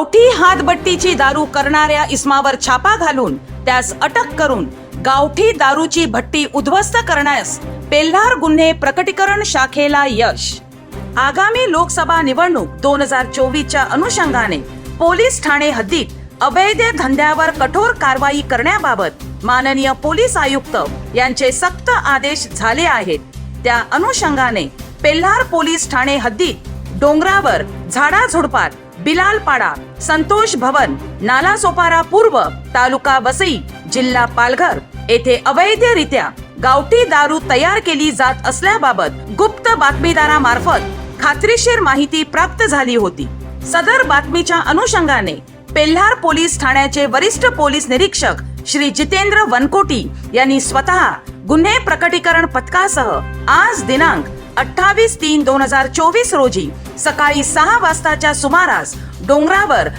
गावठी हातबट्टीची दारू करणाऱ्या इसमावर छापा घालून त्यास अटक करून गावठी दारूची भट्टी उद्ध्वस्त करण्यास पेल्हार गुन्हे प्रकटीकरण शाखेला यश. आगामी लोकसभा निवडणूक 2024च्या अनुषंगाने पोलीस ठाणे हद्दीत अवैध धंद्यावर कठोर कारवाई करण्याबाबत माननीय पोलीस आयुक्त यांचे सक्त आदेश झाले आहेत. त्या अनुषंगाने पेल्हार पोलीस ठाणे हद्दीत डोंगरावर, झाडाझुडपात, बिलालपाडा, संतोष भवन, नालासोपारा पूर्व, तालुका वसई, जिल्हा पालघर येथे अवैधरित्या गावठी दारू तयार केली जात असल्याबाबत गुप्त बातमीदारामार्फत खात्रीशीर माहिती प्राप्त झाली होती. सदर बातमीच्या अनुषंगाने पेल्हार पोलीस ठाण्याचे वरिष्ठ पोलीस निरीक्षक श्री जितेंद्र वनकोटी यांनी स्वतः गुन्हे प्रकटीकरण पथकासह आज दिनांक 28/3/2024 रोजी सकाळी 6 वाजताच्या सुमारास डोंगरावर